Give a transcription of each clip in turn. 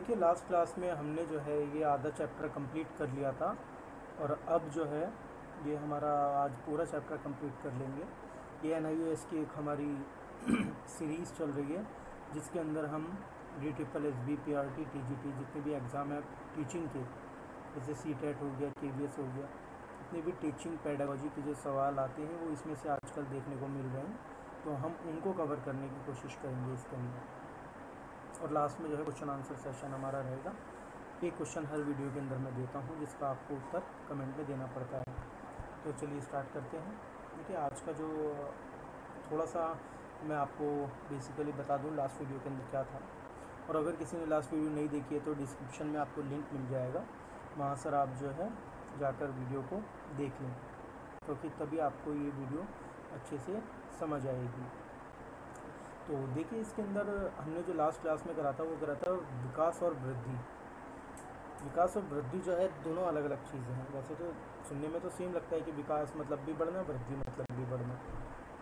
देखिए last class में हमने जो है ये आधा चैप्टर कंप्लीट कर लिया था और अब जो है ये हमारा आज पूरा चैप्टर कंप्लीट कर लेंगे। ये NIOS की एक हमारी सीरीज़ चल रही है जिसके अंदर हम DSSB PRT TGT जितने भी एग्ज़ाम है टीचिंग के, जैसे CTET हो गया, KVS हो गया, जितने भी टीचिंग पेडागोजी के जो सवाल आते हैं वो इसमें से आजकल देखने को मिल रहे हैं, तो हम उनको कवर करने की कोशिश करेंगे इसके अंदर। और लास्ट में जो है क्वेश्चन आंसर सेशन हमारा रहेगा। एक क्वेश्चन हर वीडियो के अंदर मैं देता हूँ जिसका आपको उत्तर कमेंट में देना पड़ता है। तो चलिए स्टार्ट करते हैं। देखिए आज का जो थोड़ा सा मैं आपको बेसिकली बता दूँ लास्ट वीडियो के अंदर क्या था, और अगर किसी ने लास्ट वीडियो नहीं देखी है तो डिस्क्रिप्शन में आपको लिंक मिल जाएगा, वहाँ सर आप जो है जाकर वीडियो को देख लें, क्योंकि तभी आपको ये वीडियो अच्छे से समझ आएगी। तो देखिए इसके अंदर हमने जो लास्ट क्लास में करा था वो करा था विकास और वृद्धि। विकास और वृद्धि जो है दोनों अलग अलग चीज़ें हैं। वैसे तो सुनने में तो सेम लगता है कि विकास मतलब भी बढ़ना, वृद्धि मतलब भी बढ़ना।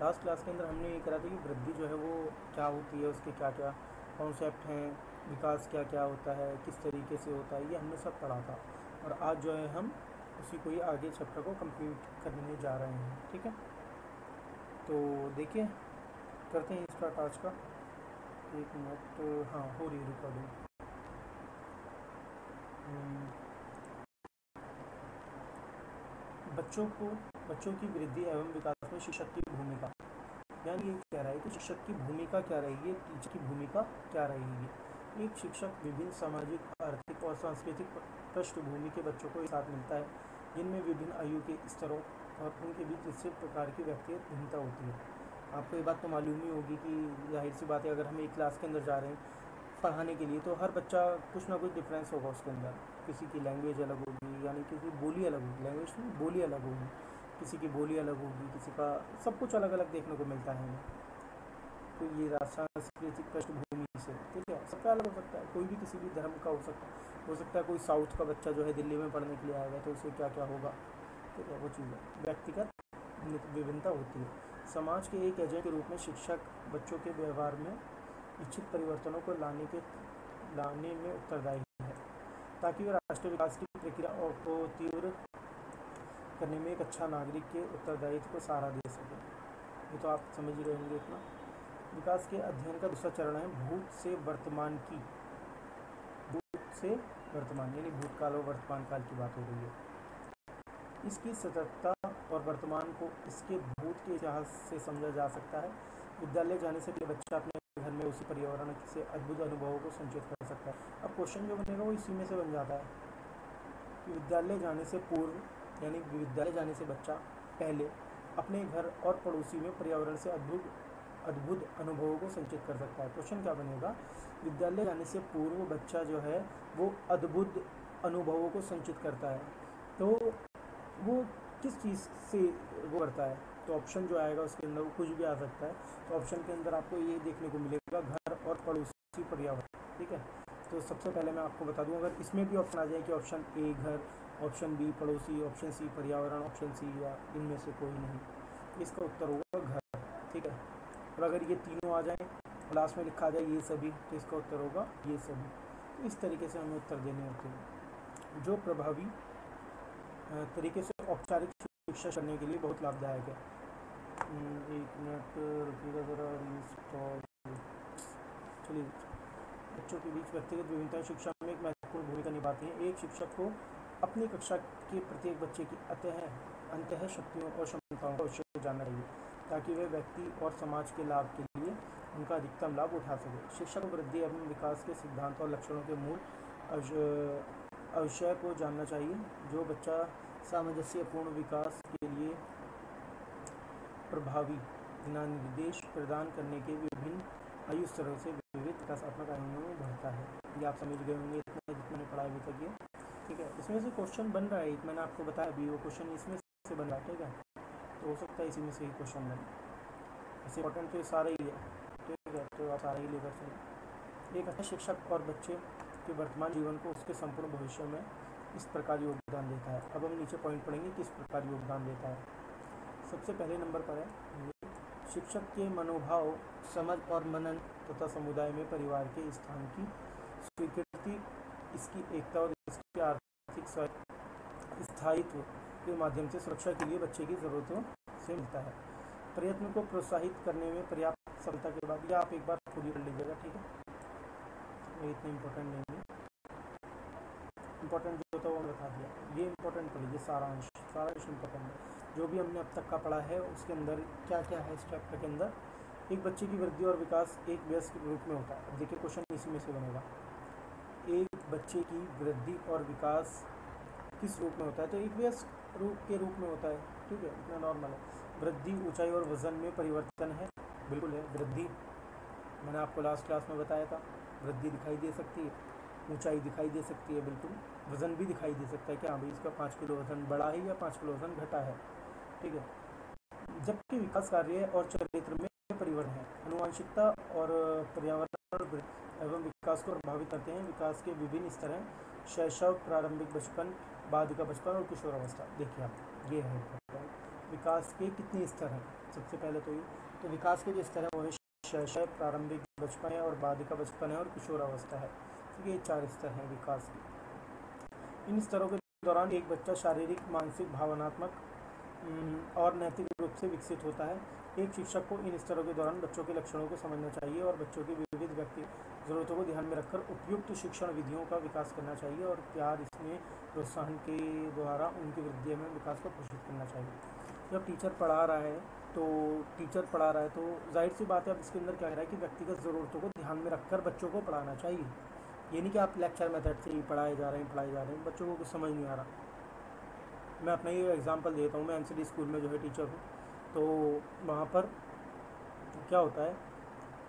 लास्ट क्लास के अंदर हमने ये करा था कि वृद्धि जो है वो क्या होती है, उसके क्या क्या कॉन्सेप्ट हैं, विकास क्या क्या होता है, किस तरीके से होता है, ये हमने सब पढ़ा था। और आज जो है हम उसी को ही आगे चैप्टर को कंप्लीट करने जा रहे हैं। ठीक है, तो देखिए करते हैं स्टार्ट आज का। 1 मिनट, हाँ हो रही रिकॉर्डिंग। बच्चों की वृद्धि एवं विकास में शिक्षक की भूमिका, यानी ये कह रहा है कि शिक्षक की भूमिका क्या रहेगी, टीचर की भूमिका क्या रहेगी। एक शिक्षक विभिन्न सामाजिक, आर्थिक और सांस्कृतिक पृष्ठभूमि के बच्चों को एक साथ मिलता है, जिनमें विभिन्न आयु के स्तरों और उनके बीच निश्चित प्रकार की व्यक्तिगत भिन्नता होती है। आपको ये बात तो मालूम ही होगी कि जाहिर सी बात है, अगर हम एक क्लास के अंदर जा रहे हैं पढ़ाने के लिए तो हर बच्चा कुछ ना कुछ डिफरेंस होगा उसके अंदर। किसी की लैंग्वेज अलग होगी, यानी किसी की बोली अलग होगी, लैंग्वेज में बोली अलग होगी, किसी की बोली अलग होगी, किसी का सब कुछ अलग अलग देखने को मिलता है हमें। तो ये सांस्कृतिक पृष्ठभूमि से, ठीक है, सबका अलग हो सकता है। कोई भी किसी भी धर्म का हो सकता है कोई साउथ का बच्चा जो है दिल्ली में पढ़ने के लिए आएगा तो उसे क्या क्या होगा, ठीक है, वो चीज़ है। व्यक्तिगत विभिन्नता होती है। समाज के एक एजेंट के रूप में शिक्षक बच्चों के व्यवहार में इच्छित परिवर्तनों को लाने में उत्तरदायी है, ताकि वे राष्ट्रीय विकास की प्रक्रिया को तीव्र करने में एक अच्छा नागरिक के उत्तरदायित्व को सहारा दे सके। ये तो आप समझ ही रहेंगे इतना। विकास के अध्ययन का दूसरा चरण है भूत से वर्तमान यानी भूतकाल और वर्तमान काल की बात हो रही है। इसकी सततता और वर्तमान को इसके भूत के इतिहास से समझा जा सकता है। विद्यालय जाने से पहले बच्चा अपने घर में उसी पर्यावरण से अद्भुत अनुभवों को संचित कर सकता है। अब क्वेश्चन जो बनेगा वो इसी में से बन जाता है कि विद्यालय जाने से पूर्व, यानी विद्यालय जाने से बच्चा पहले अपने घर और पड़ोसी में पर्यावरण से अद्भुत अनुभवों को संचित कर सकता है। क्वेश्चन क्या बनेगा, विद्यालय जाने से पूर्व बच्चा जो है वो अद्भुत अनुभवों को संचित करता है, तो वो किस चीज़ से वो करता है। तो ऑप्शन जो आएगा उसके अंदर वो कुछ भी आ सकता है। तो ऑप्शन के अंदर आपको ये देखने को मिलेगा घर और पड़ोसी पर्यावरण, ठीक है। तो सबसे पहले मैं आपको बता दूं, अगर इसमें भी ऑप्शन आ जाए कि ऑप्शन ए घर, ऑप्शन बी पड़ोसी, ऑप्शन सी पर्यावरण, ऑप्शन सी या इनमें से कोई नहीं, इसका उत्तर होगा घर, ठीक है। और अगर ये तीनों आ जाएँ, लास्ट में लिखा जाए ये सभी, तो इसका उत्तर होगा ये सभी। तो इस तरीके से हमें उत्तर देने होते हैं, जो प्रभावी तरीके से औपचारिक शिक्षा करने के लिए बहुत लाभदायक है। 1 मिनट रुकिएगा ज़रा, चलिए। बच्चों के बीच व्यक्तिगत विभिन्नताएं शिक्षा में एक महत्वपूर्ण भूमिका निभाती हैं। एक शिक्षक को अपनी कक्षा के प्रत्येक बच्चे की अंतः शक्तियों और क्षमताओं का अवश्य जानना चाहिए, ताकि वे व्यक्ति और समाज के लाभ के लिए उनका अधिकतम लाभ उठा सके। शिक्षक को वृद्धि एवं विकास के सिद्धांत और लक्षणों के मूल अवश्य को जानना चाहिए, जो बच्चा सामंजस्यपूर्ण विकास के लिए प्रभावी निर्देश प्रदान करने के विभिन्न आयु स्तरों से विविध विकासात्मक आयामों में बढ़ता है। ये आप समझ गए होंगे इतना जितना मैंने पढ़ा अभी तक ये, ठीक है। इसमें से क्वेश्चन बन रहा है, एक मैंने आपको बताया अभी, वो क्वेश्चन इसमें से बन रहा है, ठीक है। तो हो सकता है इसी में से ही क्वेश्चन बने। ऐसे इंपॉर्टेंट तो ये सारा ही है, ठीक है, तो आप सारा ही लेकर चलिए। एक अच्छा शिक्षक और बच्चे के वर्तमान जीवन को उसके संपूर्ण भविष्य में इस प्रकार योगदान देता है। अब हम नीचे पॉइंट पढ़ेंगे किस प्रकार योगदान देता है। सबसे पहले नंबर पर है शिक्षक के मनोभाव, समझ और मनन तथा समुदाय में परिवार के स्थान की स्वीकृति इसकी एकता और इसके आर्थिक स्थायित्व के माध्यम से सुरक्षा के लिए बच्चे की ज़रूरतों से मिलता है। प्रयत्न को प्रोत्साहित करने में पर्याप्त सफलता के बाद, या आप एक बार खुद ही कर लीजिएगा, ठीक है, ये इतना इम्पोर्टेंट नहीं है। इम्पोर्टेंट जो होता है वो मैं बता दिया, ये इम्पोर्टेंट कर लीजिए, सारांश इम्पोर्टेंट है। जो भी हमने अब तक का पढ़ा है उसके अंदर क्या क्या है इस चैप्टर के अंदर। एक बच्चे की वृद्धि और विकास एक वयस्क रूप में होता है। अब देखिए क्वेश्चन इसी में से बनेगा, एक बच्चे की वृद्धि और विकास किस रूप में होता है, तो एक वयस्क रूप के रूप में होता है, ठीक है, इतना नॉर्मल है। वृद्धि ऊंचाई और वजन में परिवर्तन है, बिल्कुल है। वृद्धि मैंने आपको लास्ट क्लास में बताया था, वृद्धि दिखाई दे सकती है, ऊंचाई दिखाई दे सकती है, बिल्कुल। वज़न भी दिखाई दे सकता है कि हाँ भाई इसका 5 किलो वज़न बढ़ा है या 5 किलो वज़न घटा है, ठीक है। जबकि विकास कार्य और चरित्र में परिवर्तन है। आनुवंशिकता और पर्यावरण एवं विकास को प्रभावित करते हैं। विकास के विभिन्न स्तर हैं, शैशव, प्रारंभिक बचपन, बालिका बचपन और किशोरावस्था। देखिए आप, ये है विकास के कितने स्तर हैं। सबसे पहले तो विकास के जो स्तर हैं वो है शैशव, प्रारंभिक बचपन है और बालिका बचपन है और किशोरावस्था है। ये 4 स्तर हैं विकास के। इन स्तरों के दौरान एक बच्चा शारीरिक, मानसिक, भावनात्मक और नैतिक रूप से विकसित होता है। एक शिक्षक को इन स्तरों के दौरान बच्चों के लक्षणों को समझना चाहिए और बच्चों की विविध व्यक्ति ज़रूरतों को ध्यान में रखकर उपयुक्त शिक्षण विधियों का विकास करना चाहिए और प्यार, इसमें प्रोत्साहन के द्वारा उनकी वृद्धि में विकास को प्रोत्साहित करना चाहिए। जब टीचर पढ़ा रहा है तो जाहिर सी बात है, अब इसके अंदर क्या कह रहा है कि व्यक्तिगत ज़रूरतों को ध्यान में रखकर बच्चों को पढ़ाना चाहिए। ये नहीं कि आप लेक्चर मेथड से ही पढ़ाए जा रहे हैं, बच्चों को कुछ समझ नहीं आ रहा। मैं अपना ही एग्जांपल देता हूँ। मैं एमसीडी स्कूल में जो है टीचर हूँ, तो वहाँ पर क्या होता है,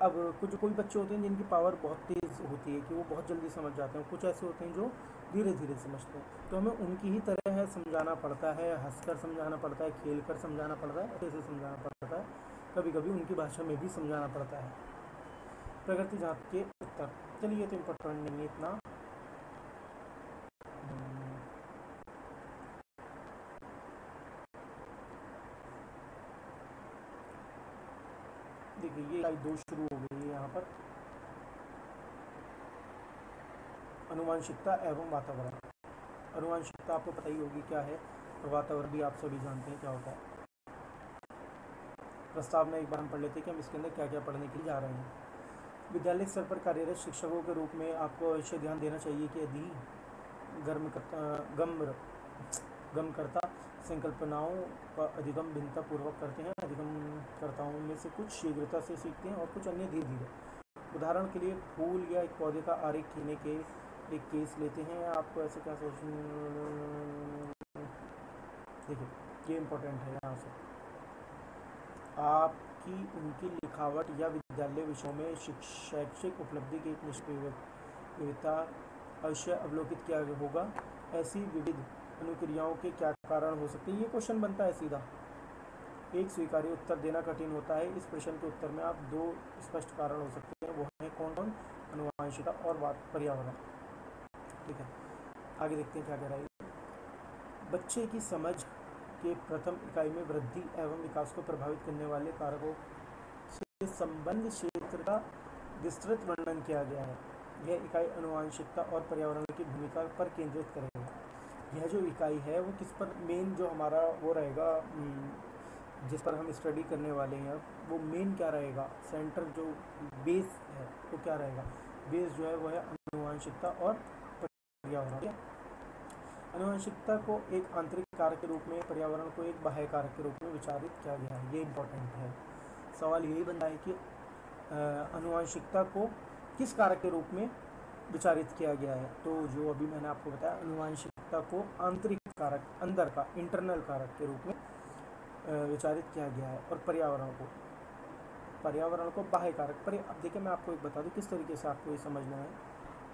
अब कोई बच्चे होते हैं जिनकी पावर बहुत तेज़ होती है कि वो बहुत जल्दी समझ जाते हैं, कुछ ऐसे होते हैं जो धीरे धीरे समझते हैं। तो हमें उनकी ही तरह है समझाना पड़ता है, हंसकर समझाना पड़ता है, खेल कर समझाना पड़ता है, ऐसे समझाना पड़ता है, कभी कभी उनकी भाषा में भी समझाना पड़ता है। प्रगति जांच के उत्तर, चलिए तो इम्पोर्टेंट नहीं है इतना। देखिए ये इकाई 2 शुरू हो गई है यहाँ पर, आनुवंशिकता एवं वातावरण। आनुवंशिकता आपको पता ही होगी क्या है, और वातावरण भी आप सभी जानते हैं क्या होता है। प्रस्ताव में एक बार हम पढ़ लेते हैं कि हम इसके अंदर क्या क्या पढ़ने के लिए जा रहे हैं। विद्यालय स्तर पर कार्यरत शिक्षकों के रूप में आपको अवश्य ध्यान देना चाहिए कि यदि गमकर्ता संकल्पनाओं का अधिगम भिन्नता पूर्वक करते हैं। अधिगमकर्ताओं में से कुछ शीघ्रता से सीखते हैं और कुछ अन्य धीरे धीरे। उदाहरण के लिए फूल या एक पौधे का आरेख खींचने के एक केस लेते हैं। आपको ऐसे क्या देखिए ये इम्पोर्टेंट है। यहाँ से आपकी उनकी लिखावट या विद्यालय विषयों में शैक्षिक उपलब्धि की एक विविधता अवश्य अवलोकित किया होगा। ऐसी विविध अनुक्रियाओं के क्या कारण हो सकते हैं, ये क्वेश्चन बनता है सीधा। एक स्वीकार्य उत्तर देना कठिन होता है। इस प्रश्न के उत्तर में आप 2 स्पष्ट कारण हो सकते हैं, वो है कौन? आनुवंशिकता और पर्यावरण, ठीक है। आगे देखते हैं क्या कह रहा है। बच्चे की समझ के प्रथम इकाई में वृद्धि एवं विकास को प्रभावित करने वाले कारकों से संबंध क्षेत्र का विस्तृत वर्णन किया गया है। यह इकाई आनुवंशिकता और पर्यावरण की भूमिका पर केंद्रित करेगा। यह जो इकाई है वो किस पर मेन जो हमारा वो रहेगा, जिस पर हम स्टडी करने वाले हैं, वो मेन क्या रहेगा, सेंटर जो बेस है वो क्या रहेगा, बेस जो है वो है आनुवंशिकता और पर्यावरण। आनुवंशिकता को एक आंतरिक कारक के रूप में, पर्यावरण को एक बाह्य कारक के रूप में विचारित किया गया है। ये इम्पोर्टेंट है। सवाल यही बनता है कि आनुवंशिकता को किस कारक के रूप में विचारित किया गया है। तो जो अभी मैंने आपको बताया, आनुवंशिकता को आंतरिक कारक, अंदर का इंटरनल कारक के रूप में विचारित किया गया है, और पर्यावरण को बाह्य कारक पर। अब देखिए मैं आपको एक बता दूं किस तरीके से आपको ये समझना है।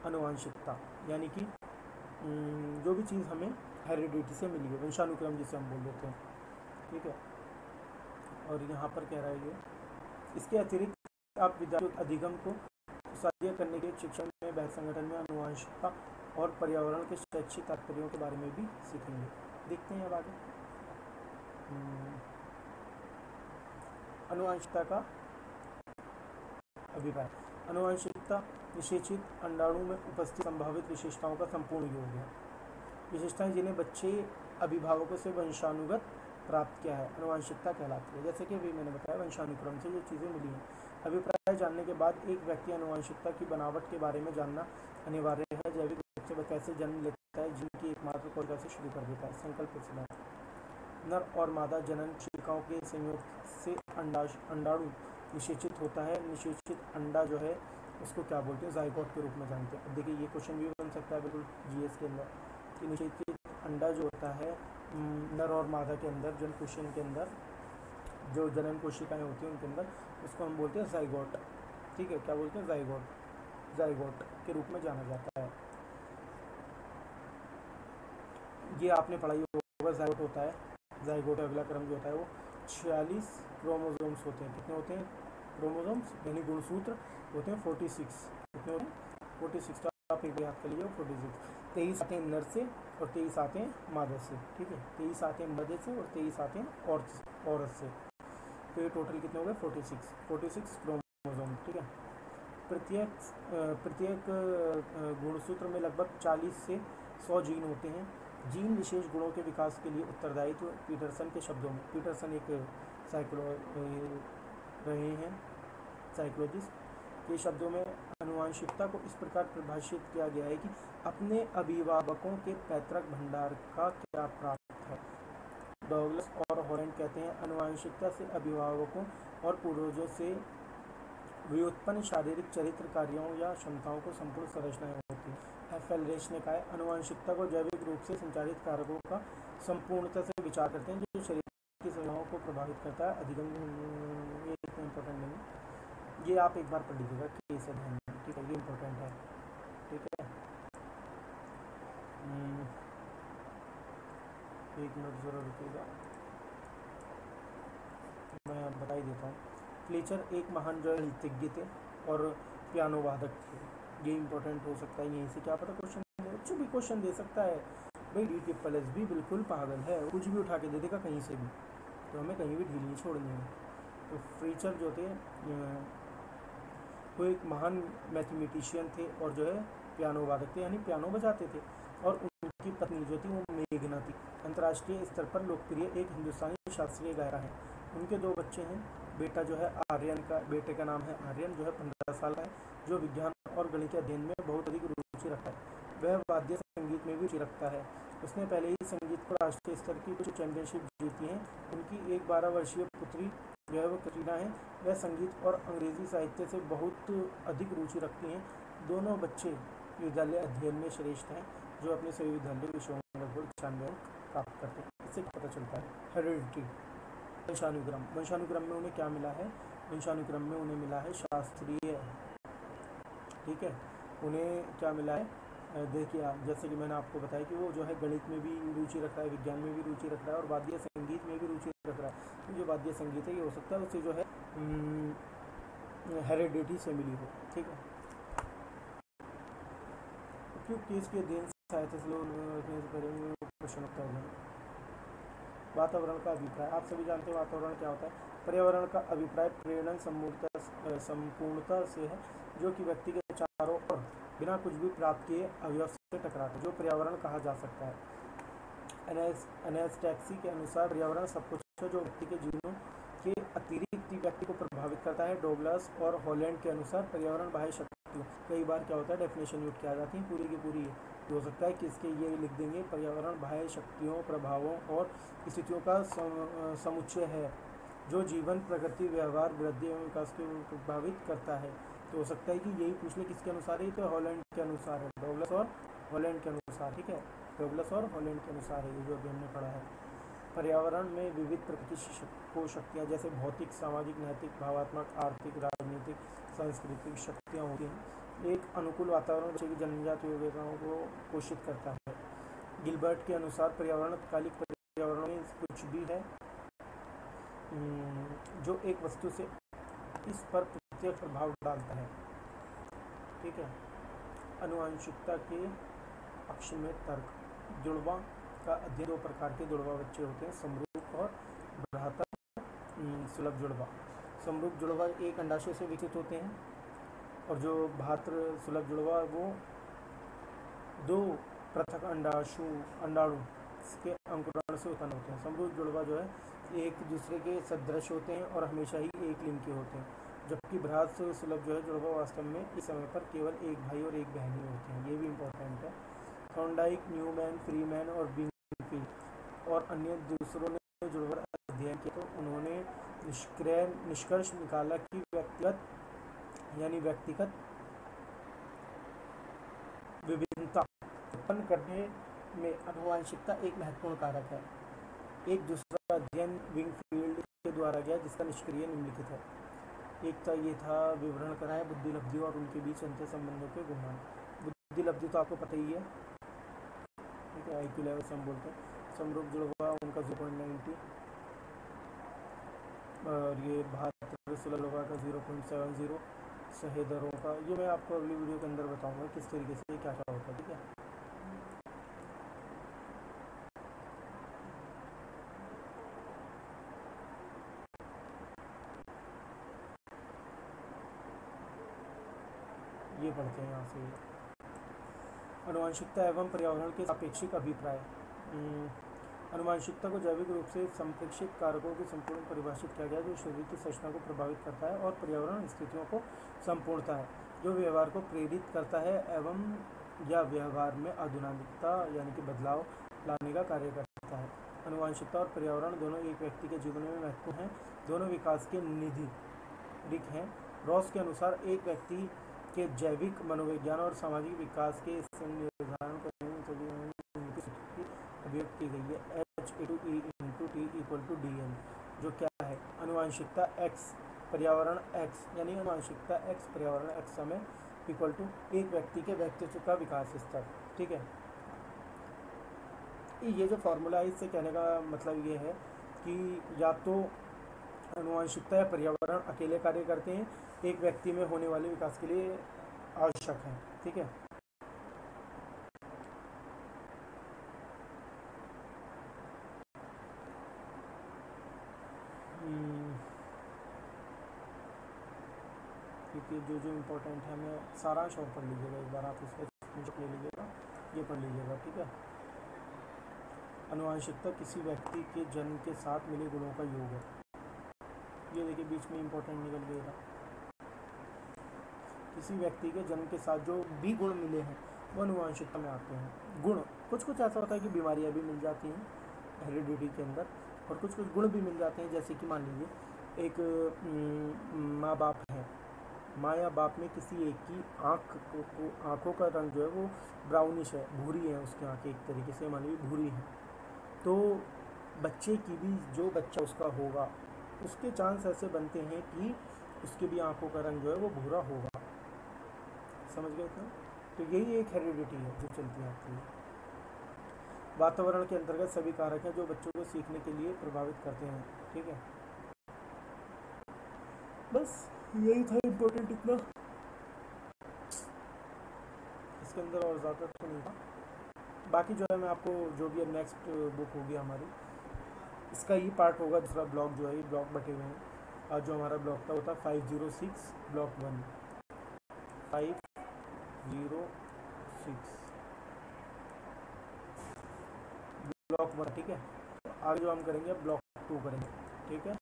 आनुवंशिकता यानी कि जो भी चीज़ हमें हेरिडिटी से मिली है, वंशानुक्रम जिसे हम बोल देते हैं, ठीक है। और यहाँ पर कह रहा है ये, इसके अतिरिक्त आप विद्यार्थी अधिगम को साध्य करने के शिक्षण में, बहस संगठन में आनुवंशिकता और पर्यावरण के शैक्षिक तात्पर्यों के बारे में भी सीखेंगे। देखते हैं अब आगे। आनुवंशिकता का अभिप्राय। आनुवंशिकता निषेचित अंडाणु में उपस्थित संभावित विशेषताओं का संपूर्ण योग है। विशेषताएं जिन्हें बच्चे अभिभावकों से वंशानुगत प्राप्त किया है आनुवंशिकता कहलाती है। जैसे कि अभी मैंने बताया, वंशानुक्रम से जो चीज़ें मिली हैं। अभिप्राय जानने के बाद एक व्यक्ति आनुवंशिकता की बनावट के बारे में जानना अनिवार्य है। जैविक रूप से वह कैसे जन्म लेता है, जिनकी एकमात्र कोशिका से शुरू कर देता है। संकल्प सिद्धांत। नर और मादा जनन कोशिकाओं के संयोग से अंडाणु निषेचित होता है। निषेचित अंडा जो है उसको क्या बोलते हैं, जाइगोट के रूप में जानते हैं। अब देखिए ये क्वेश्चन भी बन सकता है बिल्कुल जीएस के अंदर कि निषेचित अंडा जो होता है नर और मादा के अंदर, जनन कोशिका के अंदर जो जनन कोशिकाएं होती हैं उनके अंदर, उसको हम बोलते हैं जाइगोट। ठीक है, क्या बोलते हैं, जाइगोट। जाइगोट के रूप में जाना जाता है। ये आपने पढ़ाई होगा, जाइगोट होता है। जाइगोट अगला क्रम जो होता है वो 46 क्रोमोसोम्स होते हैं। कितने होते हैं क्रोमोसोम्स, यानी गुणसूत्र होते हैं 46। कितने होते हैं 46। तो आप एक याद कर लीजिए 46। 23 आते हैं नर से और 23 आते हैं मादा से। ठीक है, 23 आते हैं मर्द से और 23 आते हैं औरत से। तो ये टोटल कितने हो गए 46 क्रोमोसोम। ठीक है, प्रत्येक गुणसूत्र में लगभग 40 से 100 जीन होते हैं। जीन विशेष गुणों के विकास के लिए उत्तरदायी। तो पीटरसन के शब्दों में, पीटरसन एक साइकोलॉजिस्ट के शब्दों में आनुवंशिकता को इस प्रकार परिभाषित किया गया है कि अपने अभिभावकों के पैतृक भंडार का क्या प्राप्त है। डॉगलस और हॉलैंड कहते हैं आनुवंशिकता से अभिभावकों और पूर्वजों से व्युत्पन्न शारीरिक चरित्र कार्यों या क्षमताओं को संपूर्ण संरचनाएं होती हैं। एफ.एल. रेश ने कहा है आनुवंशिकता को जैविक रूप से संचालित कारकों का संपूर्णता से विचार करते हैं जो शरीर की संरचनाओं को प्रभावित करता है। अधिगम ये इतना इम्पोर्टेंट नहीं है, ये आप एक बार पढ़ लीजिएगा केस अध्ययन में। ठीक है, ये इम्पोर्टेंट है। ठीक है, एक मिनट ज़रा रुकिएगा, मैं बता ही देता हूँ। फ्लेचर एक महान जो नृत्यज्ञ थे और पियानो वादक थे। ये इंपॉर्टेंट हो सकता है, यहीं से क्या पता क्वेश्चन कुछ भी क्वेश्चन दे सकता है भाई। DSSS भी बिल्कुल पागल है, कुछ भी उठा के दे देगा कहीं से भी, तो हमें कहीं भी ढील नहीं छोड़नी है। तो फ्लेचर जो थे वो एक महान मैथमेटिशियन थे और जो है पियानो वादक थे, यानी पियानो बजाते थे। और उनकी पत्नी जो थी वो मेघना थी। अंतर्राष्ट्रीय स्तर पर लोकप्रिय एक हिंदुस्तानी शास्त्रीय गायिका है। उनके 2 बच्चे हैं। बेटा जो है आर्यन का, बेटे का नाम है आर्यन, जो है 15 साल का है, जो विज्ञान और गणित अध्ययन में बहुत अधिक रुचि रखता है। वह वाद्य संगीत में भी रुचि रखता है। उसने पहले ही संगीत को राष्ट्रीय स्तर की कुछ चैंपियनशिप जीती हैं। उनकी एक 12 वर्षीय पुत्री जो है वो कटरीना है। वह संगीत और अंग्रेजी साहित्य से बहुत अधिक रुचि रखती हैं। दोनों बच्चे विद्यालय अध्ययन में श्रेष्ठ हैं, जो अपने सभी विद्यालय विषयों में लगभग 96 अंक प्राप्त करते हैं। इससे पता चलता है हेरिडिटी। वंशानुक्रम में उन्हें क्या मिला है, वंशानुक्रम में उन्हें मिला है शास्त्रीय। ठीक है, उन्हें क्या मिला है, देखिए आप, जैसे कि मैंने आपको बताया कि वो जो है गणित में भी रुचि रख रहा है, विज्ञान में भी रुचि रख रहा है और वाद्य संगीत में भी रुचि रख रहा है। तो जो वाद्य संगीत है ये हो सकता है उससे जो है हेरिडिटी से मिली हो। ठीक है, उपयुक्त केस के अध्ययन सहायता से लोग प्रश्न उत्तर दें। वातावरण का अभिप्राय, आप सभी जानते हैं वातावरण क्या होता है। पर्यावरण का अभिप्राय प्रेरण संपूर्णता से है, जो कि व्यक्ति के चारों ओर बिना कुछ भी प्राप्त किए अवयव से टकराता है, जो पर्यावरण कहा जा सकता है। एनेस्टैक्सी के अनुसार पर्यावरण सब कुछ है जो व्यक्ति के जीवनों के अतिरिक्त व्यक्ति को प्रभावित करता है। डॉगलस और हॉलैंड के अनुसार पर्यावरण बाह्य शक्तियों, कई बार क्या होता है डेफिनेशन यूज किया जाती है पूरी की पूरी हो सकता है कि इसके ये लिख देंगे पर्यावरण बाह्य शक्तियों, प्रभावों और स्थितियों का समुच्चय है जो जीवन, प्रगति, व्यवहार, वृद्धि एवं विकास को प्रभावित करता है। तो हो सकता है कि यही पूछ ले किसके अनुसार है, तो हॉलैंड के अनुसार है, डॉगलस और हॉलैंड के अनुसार। ठीक है, डॉगलस और हॉलैंड के अनुसार है ये जो अभी हमने पढ़ा है। पर्यावरण में विविध प्रकृति को शक्तियाँ जैसे भौतिक, सामाजिक, नैतिक, भावात्मक, आर्थिक, राजनीतिक, सांस्कृतिक शक्तियाँ होती हैं। एक अनुकूल वातावरण बच्चे की जन्मजात योग्यताओं को पोषित करता है। गिलबर्ट के अनुसार पर्यावरण तात्कालिक पर्यावरण में कुछ भी है जो एक वस्तु से इस पर प्रत्यक्ष प्रभाव डालता है। ठीक है, आनुवंशिकता के पक्ष में तर्क। जुड़वा का अध्ययन 2 प्रकार के जुड़वा बच्चे होते हैं, समरूप और भ्रातर सुलभ जुड़वा। समरूप जुड़वा एक अंडाशय से विकसित होते हैं और जो भात्र सुलभ जुड़वा वो दो पृथक अंडाणु के अंकुरण से उत्पन्न होते हैं। समरूप जुड़वा जो है एक दूसरे के सदृश होते हैं और हमेशा ही एक लिंग के होते हैं, जबकि भ्रातृ सुलभ जो है जुड़वा वास्तव में इस समय पर केवल एक भाई और एक बहन ही होते हैं। ये भी इम्पोर्टेंट है। थॉर्नडाइक, न्यूमैन, फ्रीमैन और बिंगफील्ड और अन्य दूसरों ने जुड़वा अध्ययन किया तो उन्होंने निष्कर्ष निकाला कि व्यक्तिगत विभिन्नता उत्पन्न करने में आनुवंशिकता एक महत्वपूर्ण कारक है। एक दूसरा अध्ययन विंगफील्ड के द्वारा गया जिसका निष्क्रिय निम्नलिखित है। एक तो ये था विवरण करा है बुद्धि लब्धि और उनके बीच अंतर संबंधों के गुणमान। बुद्धि लब्धि तो आपको पता ही है, ठीक है, IQ लेवल से हम बोलते हैं। समरूप जुड़वा उनका 0.90 और ये भात्र सुलभ जुड़वा का 0.70। सहेदरों का ये मैं आपको अगली वीडियो के अंदर बताऊंगा किस तरीके से क्या क्या होता है, ठीक है। ये पढ़ते हैं यहाँ से। आनुवंशिकता एवं पर्यावरण के सापेक्षिक अभिप्राय। आनुवंशिकता को जैविक रूप से संप्रेक्षित कारकों की संपूर्ण परिभाषित किया गया जो शरीर की संरचना को प्रभावित करता है और पर्यावरण स्थितियों को संपूर्णता है जो व्यवहार को प्रेरित करता है एवं या व्यवहार में आधुनिकता यानी कि बदलाव लाने का कार्य करता है। आनुवंशिकता और पर्यावरण दोनों एक व्यक्ति के जीवन में महत्वपूर्ण हैं, दोनों विकास के निधिरिक हैं। रॉस के अनुसार एक व्यक्ति के जैविक, मनोविज्ञान और सामाजिक विकास के निर्धारण करने में अभिव्यक्त की गई है H/E/T=DN, जो क्या है आनुवंशिकता x पर्यावरण x, यानी आनुवंशिकता x पर्यावरण x समय इक्वल टू एक व्यक्ति के व्यक्तित्व का विकास स्तर, ठीक है। ये जो फॉर्मूला है इससे कहने का मतलब ये है कि या तो आनुवंशिकता या पर्यावरण अकेले कार्य करते हैं, एक व्यक्ति में होने वाले विकास के लिए आवश्यक है, ठीक है। क्योंकि जो इम्पोर्टेंट है मैं सारांश और पढ़ लीजिएगा एक बार, आप इसका स्क्रीनशॉट ले लीजिएगा, ये पढ़ लीजिएगा, ठीक है। आनुवंशिकता किसी व्यक्ति के जन्म के साथ मिले गुणों का योग है। ये देखिए बीच में इम्पोर्टेंट निकल गया था। किसी व्यक्ति के जन्म के साथ जो भी गुण मिले हैं वो आनुवंशिकता में आते हैं। गुण कुछ ऐसा होता है कि बीमारियां भी मिल जाती हैं हेरिडिटी के अंदर, और कुछ गुण भी मिल जाते हैं, जैसे कि मान लीजिए एक माँ बाप है, माँ या बाप में किसी एक की आँखों का रंग जो है वो ब्राउनिश है, भूरी है, उसकी आँखें एक तरीके से मान लीजिए भूरी हैं, तो बच्चे की भी जो बच्चा उसका होगा उसके चांस ऐसे बनते हैं कि उसके भी आँखों का रंग जो है वो भूरा होगा। समझ गए थे? तो यही एक हेरिडिटी है जो चलती आती है। वातावरण के अंतर्गत सभी कारक हैं जो बच्चों को सीखने के लिए प्रभावित करते हैं, ठीक है। बस यही था इम्पोर्टेंट, इतना इसके अंदर और ज़्यादा तो नहीं था। बाकी जो है मैं आपको जो भी अब नेक्स्ट बुक होगी हमारी, इसका ही पार्ट होगा, दूसरा ब्लॉक जो है ये ब्लॉक बटे हुए हैं। आज जो हमारा ब्लॉक था वो था 506 ब्लॉक 1, 506 ब्लॉक 1, ठीक है। आगे जो हम करेंगे ब्लॉक 2 करेंगे, ठीक है।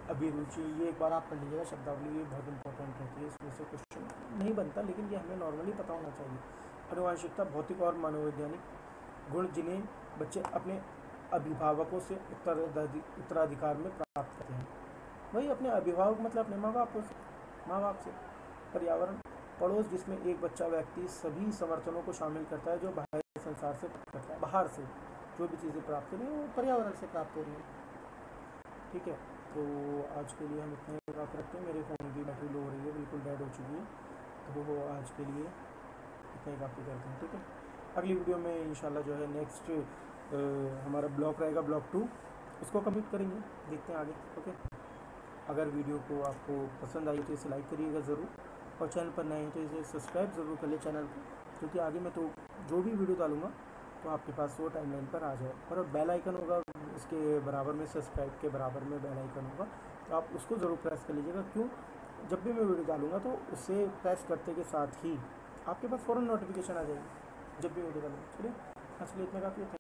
अभिरुचि ये एक बार आप पढ़ लीजिएगा, शब्दावली ये बहुत इंपॉर्टेंट रहती है, इसमें से क्वेश्चन नहीं बनता लेकिन ये हमें नॉर्मली पता होना चाहिए। आनुवंशिकता भौतिक और मनोवैज्ञानिक गुण जिन्हें बच्चे अपने अभिभावकों से उत्तराधिकार में प्राप्त करते हैं। वही अपने अभिभावक मतलब अपने माँ बाप से। पर्यावरण पड़ोस जिसमें एक बच्चा व्यक्ति सभी समर्थनों को शामिल करता है जो बाहर संसार से प्राप्त करता है। बाहर से जो भी चीज़ें प्राप्त हो रही हैं वो पर्यावरण से प्राप्त हो रही हैं, ठीक है। तो आज के लिए हम इतने काफ़ी रखते हैं। मेरे फ़ोन की बैटरी लो हो रही है, बिल्कुल डेड हो चुकी है, तो वो आज के लिए इतना ही काफ़ी करते हैं, ठीक है। अगली वीडियो में इंशाल्लाह जो है नेक्स्ट हमारा ब्लॉक रहेगा ब्लॉक 2, उसको कंप्लीट करेंगे, देखते हैं आगे, ओके। अगर वीडियो को आपको पसंद आई तो इसे लाइक करिएगा ज़रूर, और चैनल पर नए हैं तो इसे सब्सक्राइब ज़रूर कर ले चैनल को, क्योंकि आगे मैं तो जो भी वीडियो डालूँगा तो आपके पास वो टाइमलाइन पर आ जाए। और बेल आइकन होगा उसके बराबर में, सब्सक्राइब के बराबर में बेल आइकन होगा, तो आप उसको ज़रूर प्रेस कर लीजिएगा। क्यों? जब भी मैं वीडियो डालूँगा तो उसे प्रेस करते के साथ ही आपके पास फ़ौरन नोटिफिकेशन आ जाएगी जब भी वीडियो डालूँगा। चलिए आज के लिए इतना काफ़ी है।